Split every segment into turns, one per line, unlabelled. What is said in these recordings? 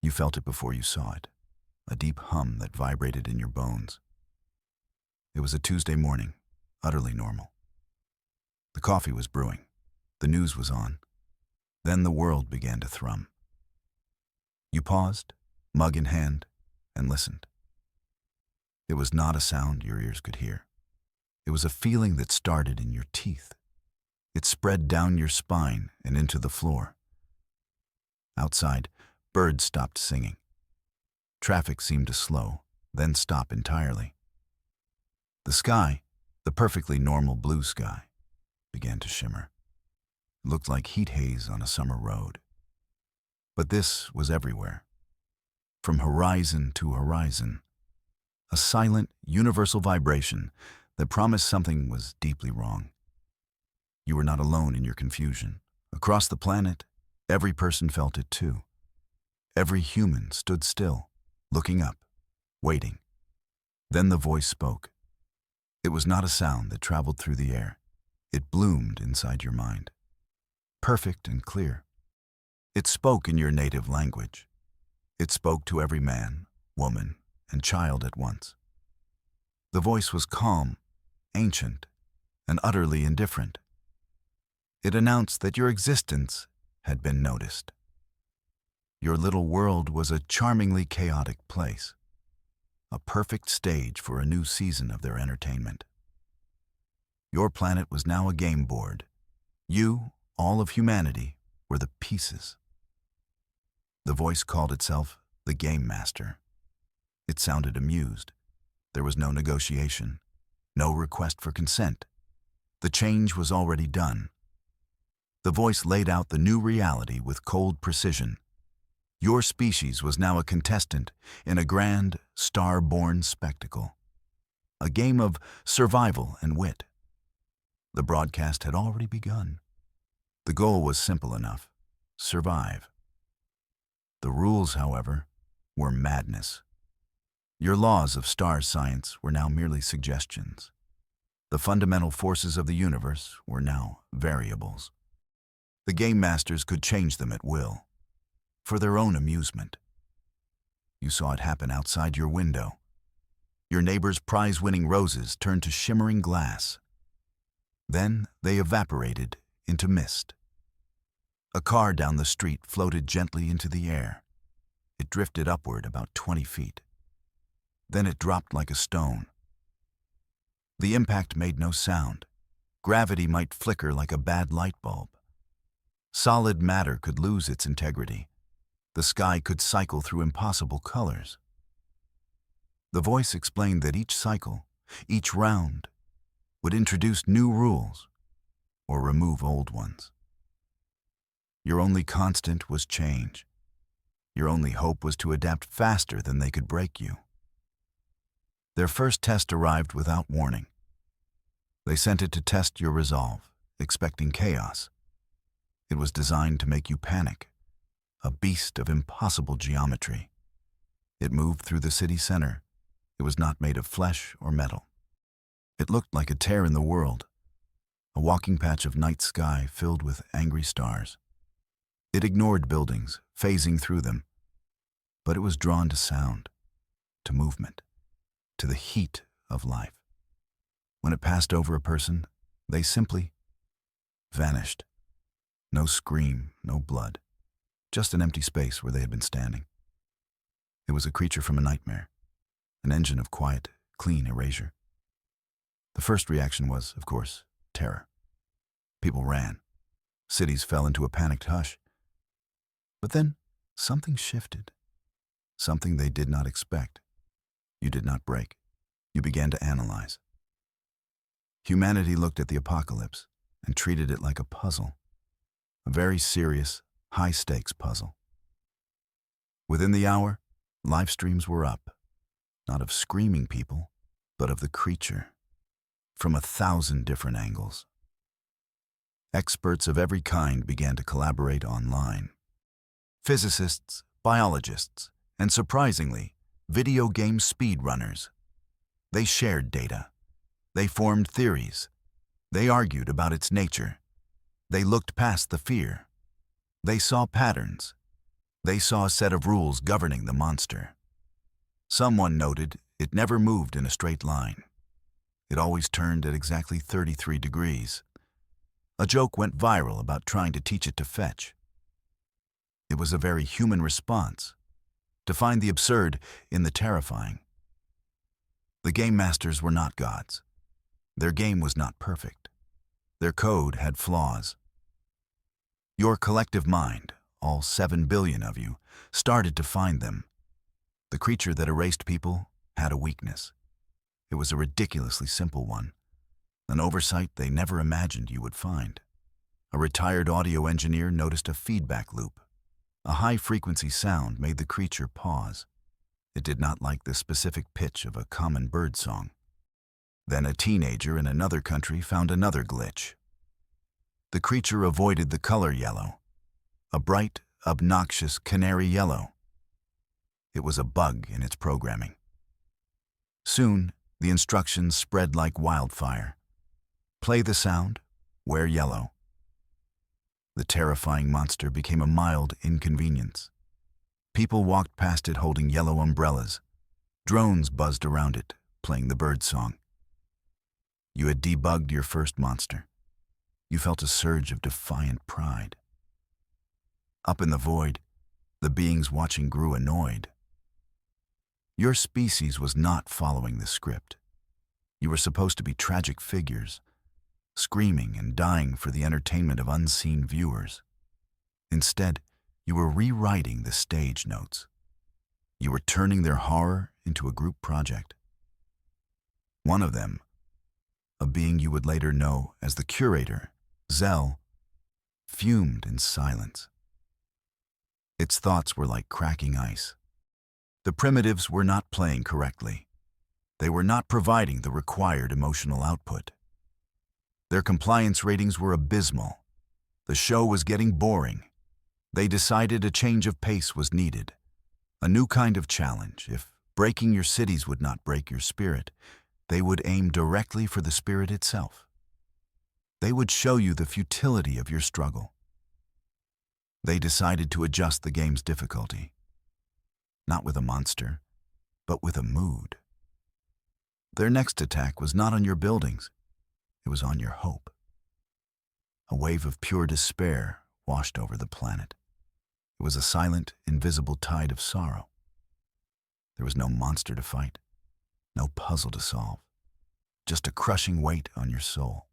You felt it before you saw it, a deep hum that vibrated in your bones. It was a Tuesday morning, utterly normal. The coffee was brewing. The news was on. Then the world began to thrum. You paused, mug in hand, and listened. It was not a sound your ears could hear. It was a feeling that started in your teeth. It spread down your spine and into the floor. Outside, birds stopped singing. Traffic seemed to slow, then stop entirely. The sky, the perfectly normal blue sky, began to shimmer. It looked like heat haze on a summer road. But this was everywhere. From horizon to horizon, a silent, universal vibration that promised something was deeply wrong. You were not alone in your confusion. Across the planet, every person felt it too. Every human stood still, looking up, waiting. Then the voice spoke. It was not a sound that traveled through the air. It bloomed inside your mind. Perfect and clear. It spoke in your native language. It spoke to every man, woman, and child at once. The voice was calm, ancient, and utterly indifferent. It announced that your existence had been noticed. Your little world was a charmingly chaotic place, a perfect stage for a new season of their entertainment. Your planet was now a game board. You, all of humanity, were the pieces. The voice called itself the Game Master. It sounded amused. There was no negotiation, no request for consent. The change was already done. The voice laid out the new reality with cold precision. Your species was now a contestant in a grand, star-born spectacle. A game of survival and wit. The broadcast had already begun. The goal was simple enough: survive. The rules, however, were madness. Your laws of star science were now merely suggestions. The fundamental forces of the universe were now variables. The game masters could change them at will, for their own amusement. You saw it happen outside your window. Your neighbor's prize-winning roses turned to shimmering glass. Then they evaporated into mist. A car down the street floated gently into the air. It drifted upward about 20 feet. Then it dropped like a stone. The impact made no sound. Gravity might flicker like a bad light bulb. Solid matter could lose its integrity. The sky could cycle through impossible colors. The voice explained that each cycle, each round, would introduce new rules or remove old ones. Your only constant was change. Your only hope was to adapt faster than they could break you. Their first test arrived without warning. They sent it to test your resolve, expecting chaos. It was designed to make you panic, a beast of impossible geometry. It moved through the city center. It was not made of flesh or metal. It looked like a tear in the world, a walking patch of night sky filled with angry stars. It ignored buildings, phasing through them, but it was drawn to sound, to movement, to the heat of life. When it passed over a person, they simply vanished. No scream, no blood, just an empty space where they had been standing. It was a creature from a nightmare, an engine of quiet, clean erasure. The first reaction was, of course, terror. People ran. Cities fell into a panicked hush. But then something shifted, something they did not expect. You did not break. You began to analyze. Humanity looked at the apocalypse and treated it like a puzzle, a very serious, high-stakes puzzle. Within the hour, live streams were up, not of screaming people, but of the creature, from 1,000 different angles. Experts of every kind began to collaborate online. Physicists, biologists, and surprisingly, video game speedrunners. They shared data. They formed theories. They argued about its nature. They looked past the fear. They saw patterns. They saw a set of rules governing the monster. Someone noted it never moved in a straight line. It always turned at exactly 33 degrees. A joke went viral about trying to teach it to fetch. It was a very human response, to find the absurd in the terrifying. The game masters were not gods. Their game was not perfect. Their code had flaws. Your collective mind, all 7 billion of you, started to find them. The creature that erased people had a weakness. It was a ridiculously simple one, an oversight they never imagined you would find. A retired audio engineer noticed a feedback loop. A high-frequency sound made the creature pause. It did not like the specific pitch of a common bird song. Then a teenager in another country found another glitch. The creature avoided the color yellow, a bright, obnoxious canary yellow. It was a bug in its programming. Soon, the instructions spread like wildfire. Play the sound, wear yellow. The terrifying monster became a mild inconvenience. People walked past it holding yellow umbrellas. Drones buzzed around it, playing the bird song. You had debugged your first monster. You felt a surge of defiant pride. Up in the void, the beings watching grew annoyed. Your species was not following the script. You were supposed to be tragic figures, screaming and dying for the entertainment of unseen viewers. Instead, you were rewriting the stage notes. You were turning their horror into a group project. One of them, a being you would later know as the curator, Zell, fumed in silence. Its thoughts were like cracking ice. The primitives were not playing correctly. They were not providing the required emotional output. Their compliance ratings were abysmal. The show was getting boring. They decided a change of pace was needed. A new kind of challenge. If breaking your cities would not break your spirit, they would aim directly for the spirit itself. They would show you the futility of your struggle. They decided to adjust the game's difficulty. Not with a monster, but with a mood. Their next attack was not on your buildings. It was on your hope. A wave of pure despair washed over the planet. It was a silent, invisible tide of sorrow. There was no monster to fight, no puzzle to solve, just a crushing weight on your soul.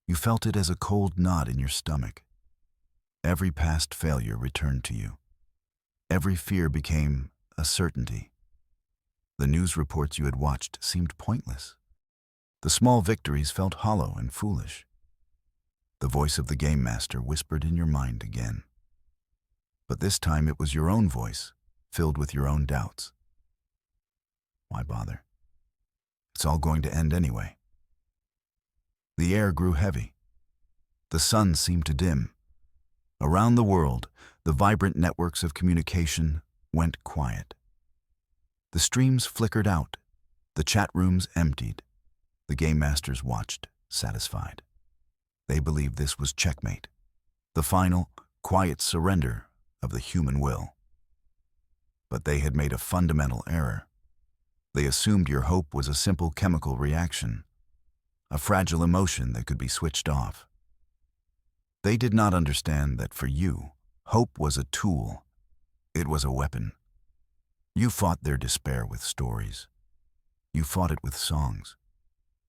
You felt it as a cold knot in your stomach. Every past failure returned to you. Every fear became a certainty. The news reports you had watched seemed pointless. The small victories felt hollow and foolish. The voice of the game master whispered in your mind again. But this time it was your own voice, filled with your own doubts. Why bother? It's all going to end anyway. The air grew heavy. The sun seemed to dim. Around the world, the vibrant networks of communication went quiet. The streams flickered out. The chat rooms emptied. The game masters watched, satisfied. They believed this was checkmate, the final, quiet surrender of the human will. But they had made a fundamental error. They assumed your hope was a simple chemical reaction, a fragile emotion that could be switched off. They did not understand that for you, hope was a tool. It was a weapon. You fought their despair with stories. You fought it with songs.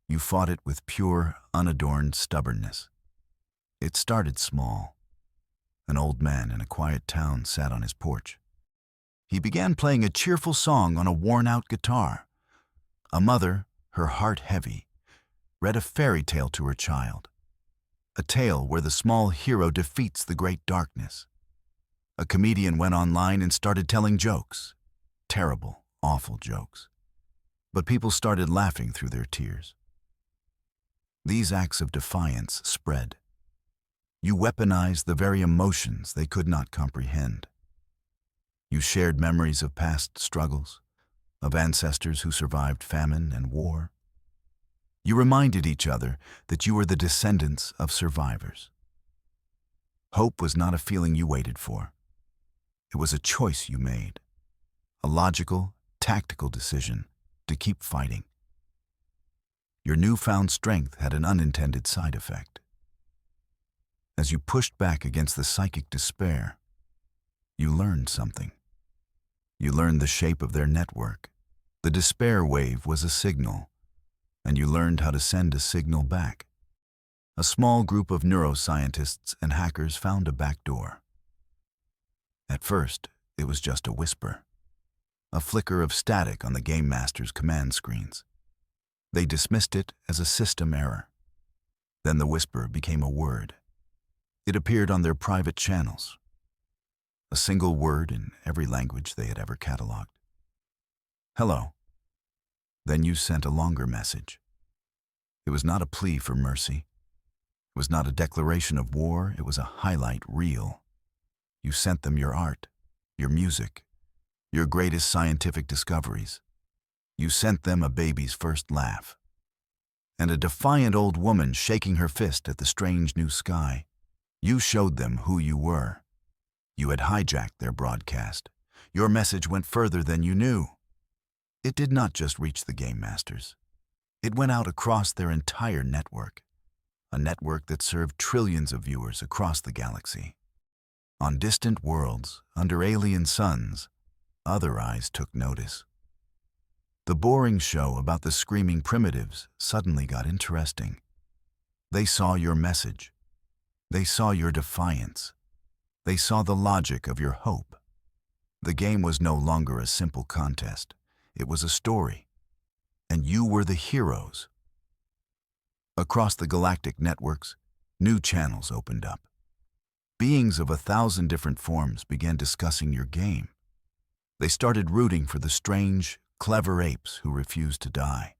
You fought it with pure, unadorned stubbornness. It started small. An old man in a quiet town sat on his porch. He began playing a cheerful song on a worn-out guitar. A mother, her heart heavy, read a fairy tale to her child. A tale where the small hero defeats the great darkness. A comedian went online and started telling jokes. Terrible, awful jokes. But people started laughing through their tears. These acts of defiance spread. You weaponized the very emotions they could not comprehend. You shared memories of past struggles, of ancestors who survived famine and war. You reminded each other that you were the descendants of survivors. Hope was not a feeling you waited for. It was a choice you made, a logical, tactical decision to keep fighting. Your newfound strength had an unintended side effect. As you pushed back against the psychic despair, you learned something. You learned the shape of their network. The despair wave was a signal, and you learned how to send a signal back. A small group of neuroscientists and hackers found a back door. At first, it was just a whisper, a flicker of static on the Game Master's command screens. They dismissed it as a system error. Then the whisper became a word. It appeared on their private channels, a single word in every language they had ever cataloged. Hello. Then you sent a longer message. It was not a plea for mercy. It was not a declaration of war. It was a highlight reel. You sent them your art, your music, your greatest scientific discoveries. You sent them a baby's first laugh, and a defiant old woman shaking her fist at the strange new sky. You showed them who you were. You had hijacked their broadcast. Your message went further than you knew. It did not just reach the Game Masters. It went out across their entire network, a network that served trillions of viewers across the galaxy. On distant worlds, under alien suns, other eyes took notice. The boring show about the screaming primitives suddenly got interesting. They saw your message. They saw your defiance. They saw the logic of your hope. The game was no longer a simple contest. It was a story, and you were the heroes. Across the galactic networks, new channels opened up. Beings of 1,000 different forms began discussing your game. They started rooting for the strange, clever apes who refused to die.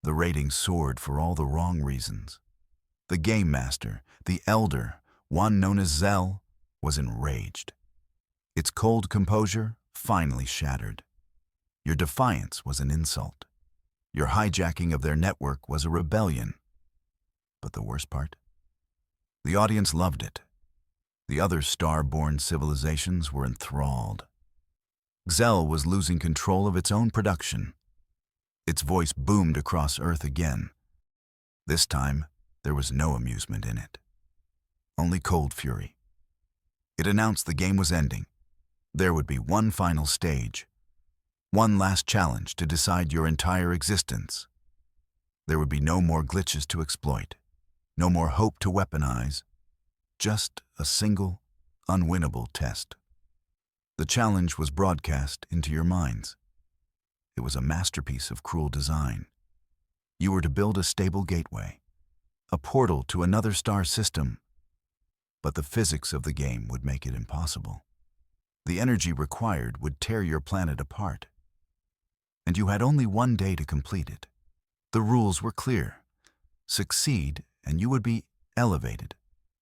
The ratings soared for all the wrong reasons. The Game Master, the Elder, one known as Zell, was enraged. Its cold composure finally shattered. Your defiance was an insult. Your hijacking of their network was a rebellion. But the worst part? The audience loved it. The other star-born civilizations were enthralled. Xel was losing control of its own production. Its voice boomed across Earth again. This time, there was no amusement in it. Only cold fury. It announced the game was ending. There would be one final stage. One last challenge to decide your entire existence. There would be no more glitches to exploit. No more hope to weaponize. Just a single, unwinnable test. The challenge was broadcast into your minds. It was a masterpiece of cruel design. You were to build a stable gateway, a portal to another star system, but the physics of the game would make it impossible. The energy required would tear your planet apart, and you had only one day to complete it. The rules were clear. Succeed, and you would be elevated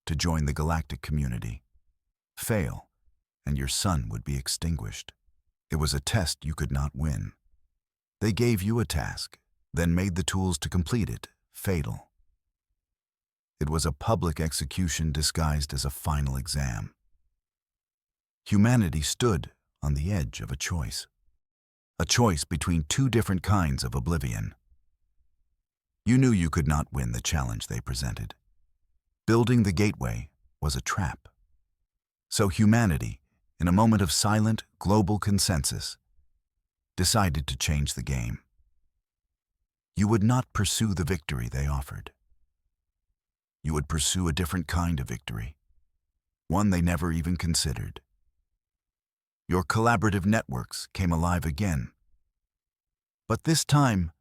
to join the galactic community. Fail, and your sun would be extinguished. It was a test you could not win. They gave you a task, then made the tools to complete it fatal. It was a public execution disguised as a final exam. Humanity stood on the edge of a choice between two different kinds of oblivion. You knew you could not win the challenge they presented. Building the gateway was a trap. So humanity, in a moment of silent, global consensus, decided to change the game. You would not pursue the victory they offered. You would pursue a different kind of victory, one they never even considered. Your collaborative networks came alive again. But this time,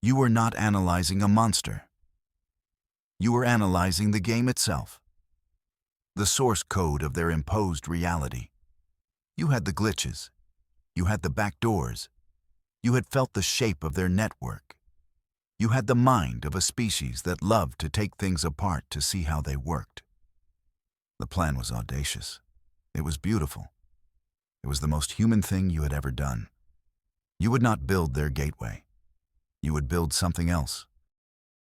you were not analyzing a monster. You were analyzing the game itself, the source code of their imposed reality. You had the glitches. You had the backdoors. You had felt the shape of their network. You had the mind of a species that loved to take things apart to see how they worked. The plan was audacious. It was beautiful. It was the most human thing you had ever done. You would not build their gateway. You would build something else.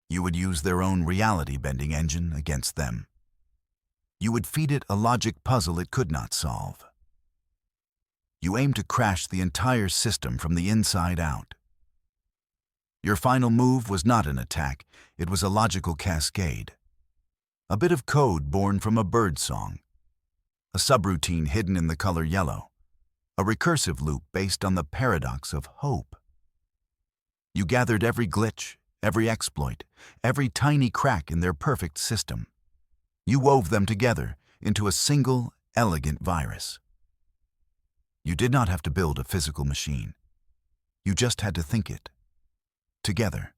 You would use their own reality-bending engine against them. You would feed it a logic puzzle it could not solve. You aimed to crash the entire system from the inside out. Your final move was not an attack, it was a logical cascade. A bit of code born from a bird song. A subroutine hidden in the color yellow. A recursive loop based on the paradox of hope. You gathered every glitch, every exploit, every tiny crack in their perfect system. You wove them together into a single, elegant virus. You did not have to build a physical machine. You just had to think it. Together.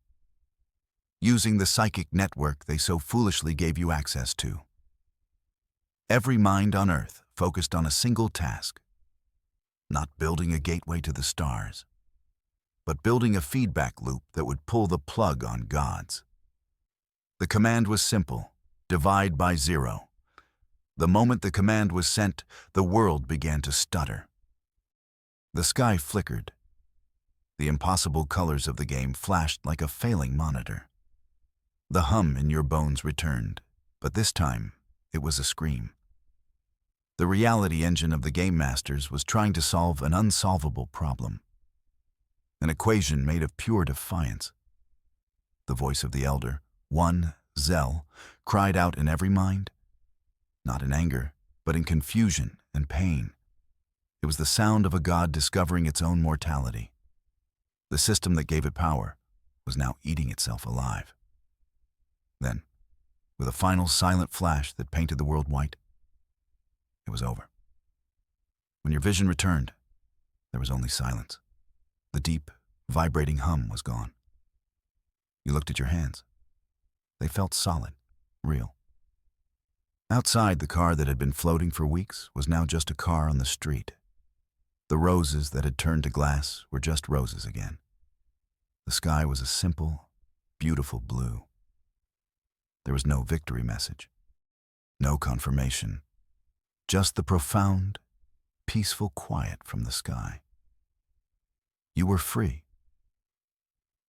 Using the psychic network they so foolishly gave you access to. Every mind on Earth focused on a single task. Not building a gateway to the stars, but building a feedback loop that would pull the plug on gods. The command was simple: divide by zero. The moment the command was sent, the world began to stutter. The sky flickered. The impossible colors of the game flashed like a failing monitor. The hum in your bones returned, but this time it was a scream. The reality engine of the Game Masters was trying to solve an unsolvable problem. An equation made of pure defiance. The voice of the elder, one Zell, cried out in every mind. Not in anger, but in confusion and pain. It was the sound of a god discovering its own mortality. The system that gave it power was now eating itself alive. Then, with a final silent flash that painted the world white, it was over. When your vision returned, there was only silence. The deep, vibrating hum was gone. You looked at your hands. They felt solid, real. Outside, the car that had been floating for weeks was now just a car on the street. The roses that had turned to glass were just roses again. The sky was a simple, beautiful blue. There was no victory message, no confirmation, just the profound, peaceful quiet from the sky. You were free,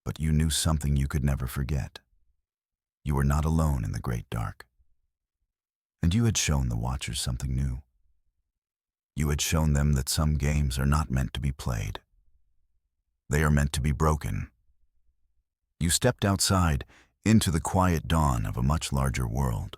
but you knew something you could never forget. You were not alone in the great dark. And you had shown the watchers something new. You had shown them that some games are not meant to be played. They are meant to be broken. You stepped outside into the quiet dawn of a much larger world.